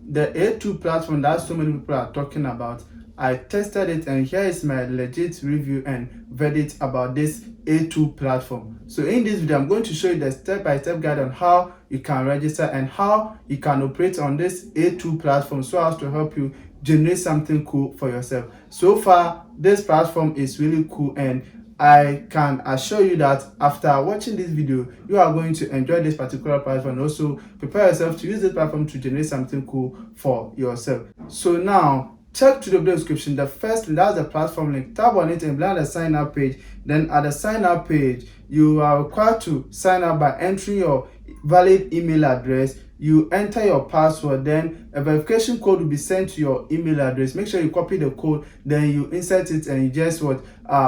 the A2 platform that so many people are talking about, I tested it, and here is my legit review and verdict about this A2 platform. So in this video, I'm going to show you the step-by-step guide on how you can register and how you can operate on this A2 platform so as to help you generate something cool for yourself. So far, this platform is really cool, and I can assure you that after watching this video, you are going to enjoy this particular platform and also prepare yourself to use this platform to generate something cool for yourself. So now, check to the video description. The first link, that's the platform link. Tap on it and land the sign up page. Then at the sign up page, you are required to sign up by entering your valid email address. You enter your password, then a verification code will be sent to your email address. Make sure you copy the code, then you insert it, and you just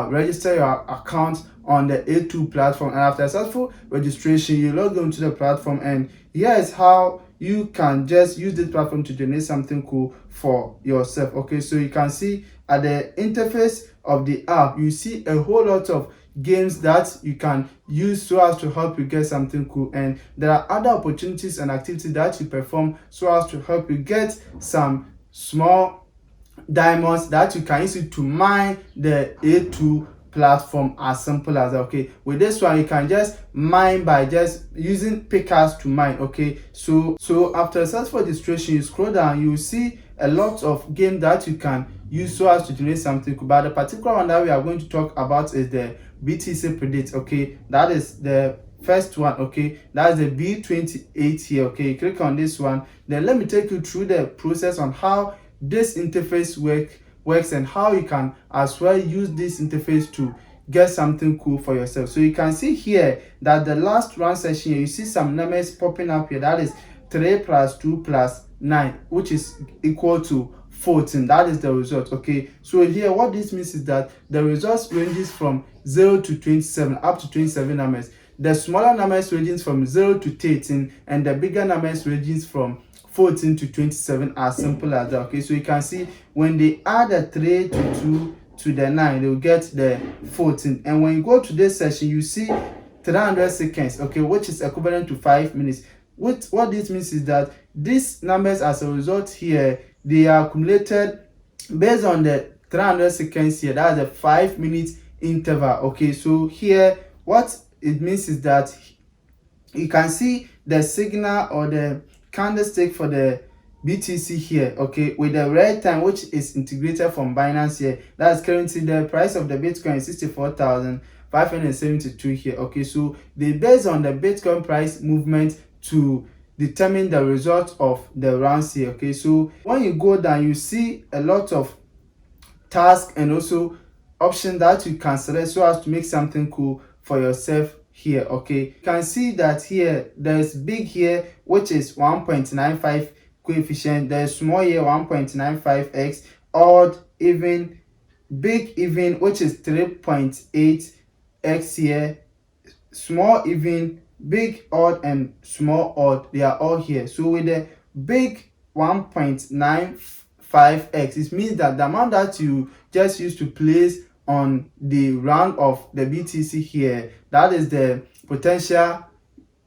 register your account on the A2 platform. And after successful registration, you log into the platform, and here is how you can just use this platform to generate something cool for yourself. Okay, so you can see at the interface of the app, you see a whole lot of games that you can use so as to help you get something cool, and there are other opportunities and activities that you perform so as to help you get some small diamonds that you can use it to mine the A2 platform. As simple as that. Okay, with this one you can just mine by just using PICKAXE to mine. Okay, so after successful registration, you scroll down, you will see a lot of games that you can use so as to generate something cool, but the particular one that we are going to talk about is the BTC Predict. Okay, that is the first one. Okay, that's the B28 here. Okay, click on this one, then let me take you through the process on how this interface works and how you can as well use this interface to get something cool for yourself. So you can see here that the last round session here, you see some numbers popping up here. That is 3 plus 2 plus 9, which is equal to 14. That is the result. Okay, so here what this means is that the results ranges from 0 to 27, up to 27 numbers. The smaller numbers ranges from 0 to 13, and the bigger numbers ranges from 14 to 27. As simple as that. Okay, so you can see when they add a 3 to 2 to the 9, they will get the 14. And when you go to this session, you see 300 seconds, okay, which is equivalent to 5 minutes. What this means is that these numbers, as a result here, they are accumulated based on the 300 seconds here. That's a 5 minute interval. Okay, so here what it means is that you can see the signal or the candlestick for the BTC here, okay, with the red time, which is integrated from Binance here. That's currently the price of the Bitcoin is 64,572 here. Okay, so they based on the Bitcoin price movement to determine the result of the rounds here. Okay, so when you go down, you see a lot of tasks and also options that you can select so as to make something cool for yourself here. Okay, you can see that here there's big here, which is 1.95 coefficient, there's small here 1.95x, odd, even, big, even, which is 3.8x here, small, even, big, odd, and small odd, they are all here. So with the big 1.95x, it means that the amount that you just used to place on the round of the BTC here, that is the potential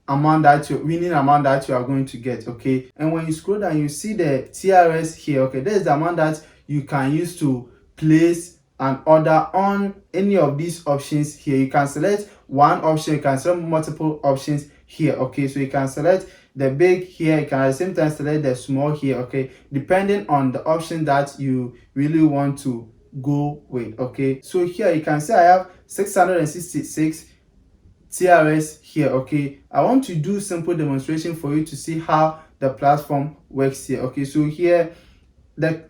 amount that you winning amount that you are going to get. Okay, and when you scroll down, you see the TRS here. Okay, this is the amount that you can use to place an order on any of these options here. You can select one option, you can select multiple options here. Okay, so you can select the big here, you can at the same time select the small here. Okay, depending on the option that you really want to go with. Okay, so here you can see I have 666 TRS here. Okay, I want to do simple demonstration for you to see how the platform works here. Okay, so here the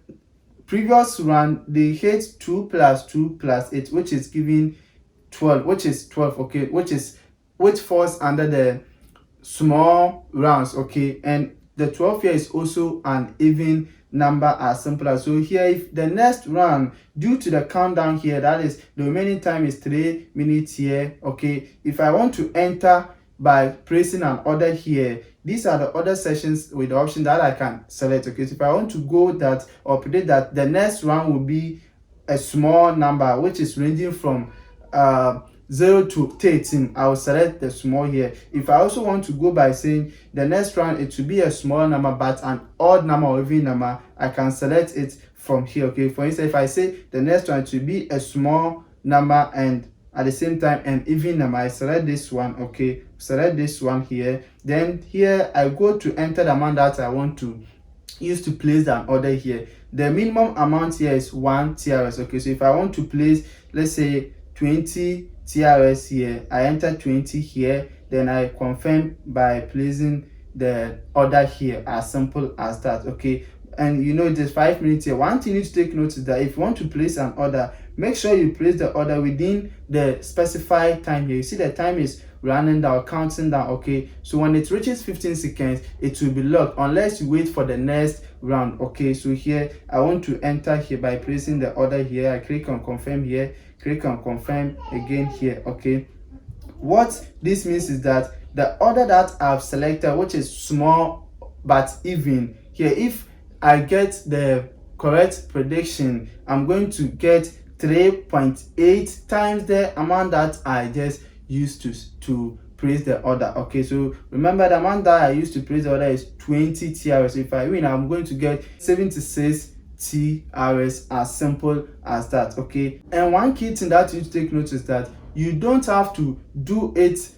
previous run they hit 2 plus 2 plus 8, which is giving 12, which is 12. Okay, which falls under the small rounds. Okay, and the 12 here is also an even number, as simple as. So here, if the next run, due to the countdown here, that is the remaining time is 3 minutes here. Okay, if I want to enter by placing an order here, these are the other sessions with the option that I can select. Okay, so if I want to go that or predict that the next round will be a small number, which is ranging from 0 to 13, I will select the small here. If I also want to go by saying the next round it will be a small number but an odd number or even number, I can select it from here. Okay, for instance, if I say the next one to be a small number and at the same time an even number, I select this one. Okay, select this one here. Then here I go to enter the amount that I want to use to place an order here. The minimum amount here is 1 TRS. Okay, so if I want to place, let's say 20 TRS here, I enter 20 here, then I confirm by placing the order here, as simple as that. Okay, and you know it is 5 minutes here. One thing you need to take note is that if you want to place an order, make sure you place the order within the specified time here. You see the time is running down, counting down. Okay, so when it reaches 15 seconds, it will be locked unless you wait for the next round. Okay, so here I want to enter here by placing the order here. I click on confirm here, click on confirm again here. Okay, what this means is that the order that I've selected, which is small but even here, if I get the correct prediction, I'm going to get 3.8 times the amount that I just used to place the order. Okay, so remember the amount that I used to place the order is 20 TRS. If I win, I'm going to get 76 TRS, as simple as that. Okay, and one key thing that you need to take note is that you don't have to do it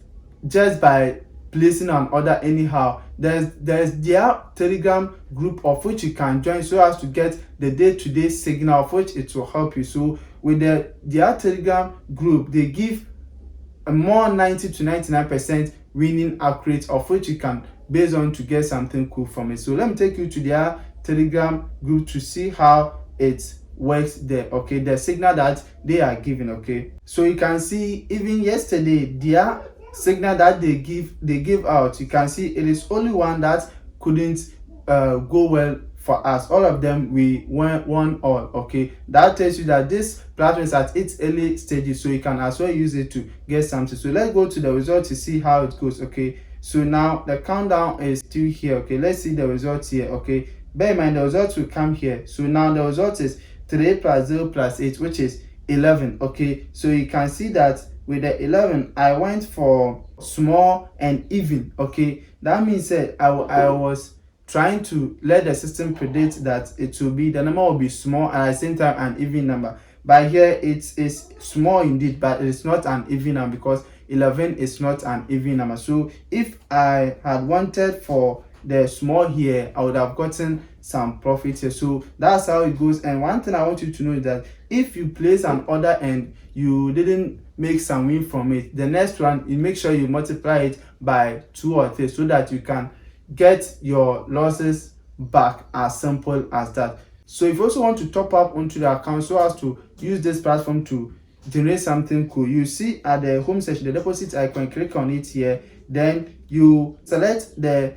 just by placing an order anyhow. There's their Telegram group of which you can join so as to get the day-to-day signal of which it will help you. So with their Telegram group, they give a more 90 to 99% winning accurate, of which you can base on to get something cool from it. So let me take you to their Telegram group to see how it works there. Okay, the signal that they are giving. Okay, so you can see even yesterday their signal that they give out, you can see it is only one that couldn't go well for us. All of them we won all. Okay, that tells you that this platform is at its early stages, so you can as well use it to get something. So let's go to the result to see how it goes. Okay, so now the countdown is still here. Okay, let's see the results here. Okay, bear in mind the results will come here. So now the result is 3 plus 0 plus 8, which is 11. Okay, so you can see that with the 11 I went for small and even. Okay, that means that I was trying to let the system predict that it will be, the number will be small and at the same time an even number. But here it is small indeed, but it is not an even number because 11 is not an even number. So if I had wanted for the small here, I would have gotten some profit here. So that's how it goes. And one thing I want you to know is that if you place an order and you didn't make some win from it, the next one you make sure you multiply it by 2 or 3 so that you can get your losses back, as simple as that. So if you also want to top up onto the account so as to use this platform to generate something cool, you see at the home section the deposit icon, click on it here, then you select the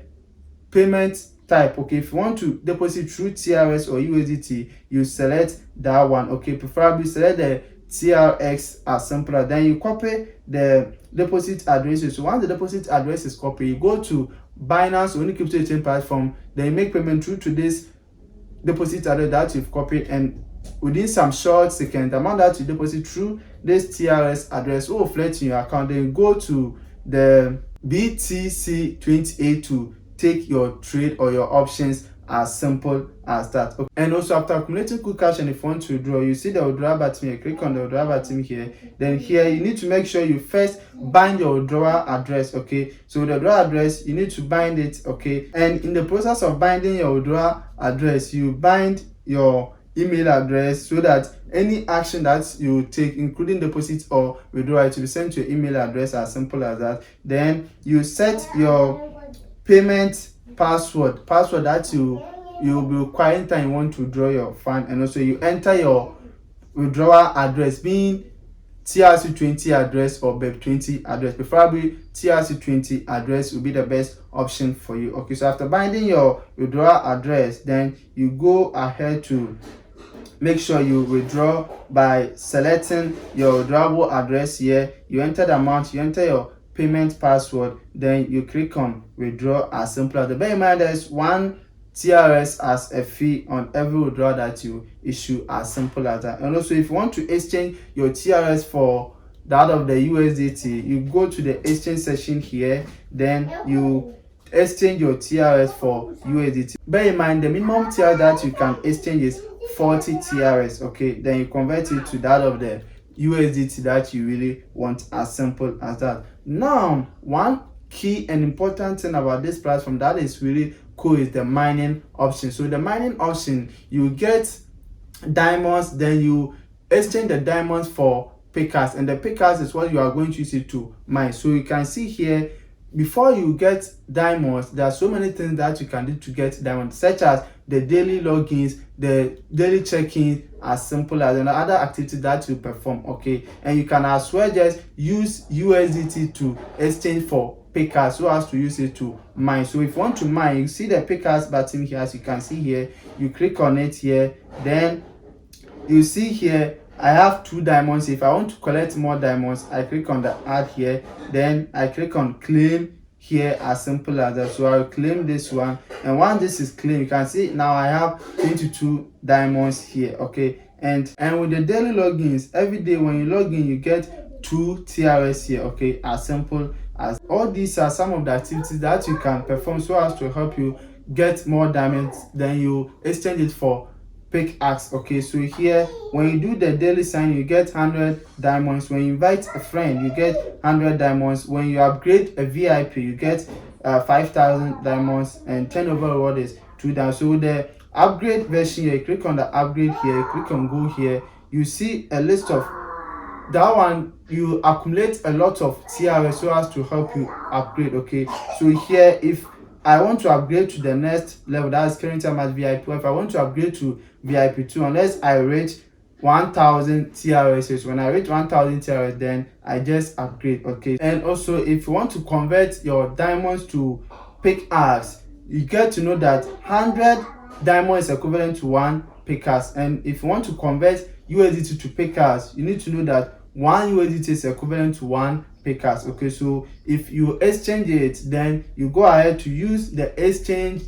payment type. Okay, if you want to deposit through TRS or USDT, you select that one. Okay, preferably select the TRX, as simple as. Then you copy the deposit addresses. So once the deposit address is copied, you go to Binance or any crypto exchange platform, then you make payment through to this deposit address that you've copied, and within some short seconds the amount that you deposit through this TRS address will reflect in your account. Then you go to the BTC 28 to take your trade or your options, as simple as that. Okay. And also after accumulating cool cash and if you want to withdraw, you see the withdrawal button here, click on the withdrawal button here. Then here you need to make sure you first bind your withdrawal address. Okay, so the withdrawal address you need to bind it. Okay, and in the process of binding your withdrawal address, you bind your email address so that any action that you take, including deposit or withdrawal, it will be sent to your email address, as simple as that. Then you set your payment password that you will be requiring time you want to withdraw your fund, and also you enter your withdrawal address, being TRC20 address or BEP20 address. Preferably TRC20 address will be the best option for you. Okay, so after binding your withdrawal address, then you go ahead to make sure you withdraw by selecting your withdrawable address here. You enter the amount, you enter your payment password, then you click on withdraw, as simple as that. Bear in mind there's 1 TRS as a fee on every withdrawal that you issue, as simple as that. And also if you want to exchange your TRS for that of the USDT, you go to the exchange section here, then you exchange your TRS for USDT. Bear in mind the minimum TRS that you can exchange is 40 TRS. Okay, then you convert it to that of the USDT that you really want, as simple as that. Now, one key and important thing about this platform that is really cool is the mining option. So the mining option, you get diamonds, then you exchange the diamonds for PICKAXE, and the PICKAXE is what you are going to use it to mine. So you can see here, before you get diamonds, there are so many things that you can do to get diamonds, such as the daily logins, the daily check-ins, as simple as other activities that you perform. Okay, and you can as well just use USDT to exchange for PICKAXE, so as to use it to mine. So if you want to mine, you see the PICKAXE button here, as you can see here. You click on it here, then you see here I have 2 diamonds. If I want to collect more diamonds, I click on the add here, then I click on claim here, as simple as that. So I'll claim this one, and once this is claimed, you can see now I have 22 diamonds here. Okay, and with the daily logins, every day when you log in, you get 2 TRS here. Okay, as simple as all these are some of the activities that you can perform so as to help you get more diamonds, then you exchange it for PICKAXE. Okay, so here when you do the daily sign, you get 100 diamonds. When you invite a friend, you get 100 diamonds. When you upgrade a VIP, you get 5,000 diamonds, and turnover reward is 2 diamonds. So the upgrade version here, you click on the upgrade here, click on go here, you see a list of that one. You accumulate a lot of TRS so as to help you upgrade. Okay, so here if I want to upgrade to the next level, that is currently I'm at VIP, if I want to upgrade to VIP 2, unless I reach 1000 TRS, when I reach 1000 TRS, then I just upgrade. Okay, and also if you want to convert your diamonds to PICKAXE, you get to know that 100 diamonds is equivalent to 1 PICKAXE, and if you want to convert USDT to PICKAXE, you need to know that 1 USDT is equivalent to 1 PICKAXE. Okay, so if you exchange it, then you go ahead to use the exchange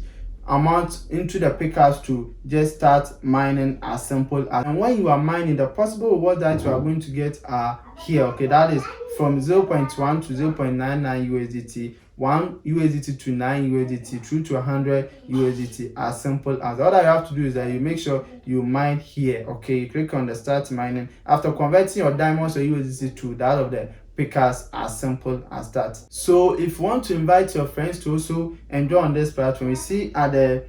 amount into the PICKAXE to just start mining, as simple as. And when you are mining, the possible rewards that you are going to get are here. Okay, that is from 0.1 to 0.99 USDT, 1 USDT to 9 USDT, through to 100 USDT, as simple as. All that you have to do is that you make sure you mine here. Okay, you click on the start mining after converting your diamonds or USDT to that of the PICKAXE, as simple as that. So if you want to invite your friends to also enjoy on this platform, you see at the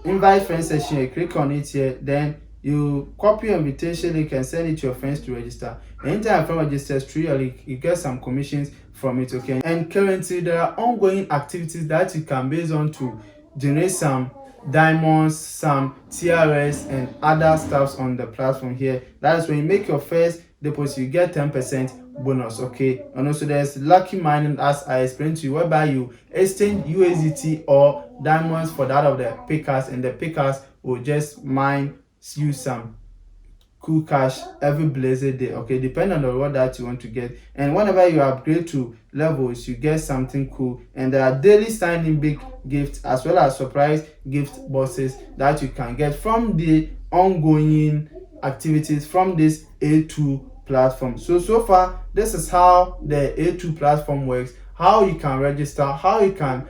invite friends section, you click on it here, then you copy your invitation link and send it to your friends to register. Anytime a friend registers through your link, you get some commissions from it. Okay, and currently there are ongoing activities that you can base on to generate some diamonds, some TRS, and other stuffs on the platform here. That is when you make your first deposit, you get 10% bonus. Okay, and also there's lucky mining, as I explained to you, whereby you exchange USDT or diamonds for that of the PICKAXE, and the PICKAXE will just mine you some cool cash every blessed day. Okay, depending on the reward that you want to get, and whenever you upgrade to levels, you get something cool. And there are daily signing big gifts as well as surprise gift boxes that you can get from the ongoing activities from this A2 platform. So far this is how the A2 platform works, how you can register, how you can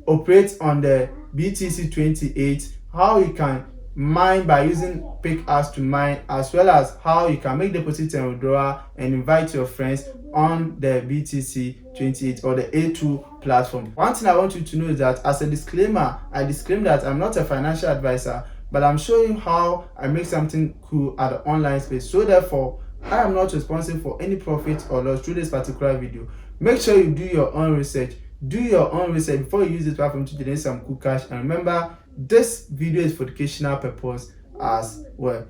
operate on the BTC 28, how you can mine by using PICKAXE to mine, as well as how you can make deposit and withdrawal and invite your friends on the BTC 28 or the A2 platform. One thing I want you to know is that, as a disclaimer, I disclaim that I'm not a financial advisor, but I'm showing how I make something cool at the online space. So therefore, I am not responsible for any profit or loss through this particular video. Make sure you do your own research. Do your own research before you use this platform to generate some cool cash. And remember, this video is for educational purpose as well.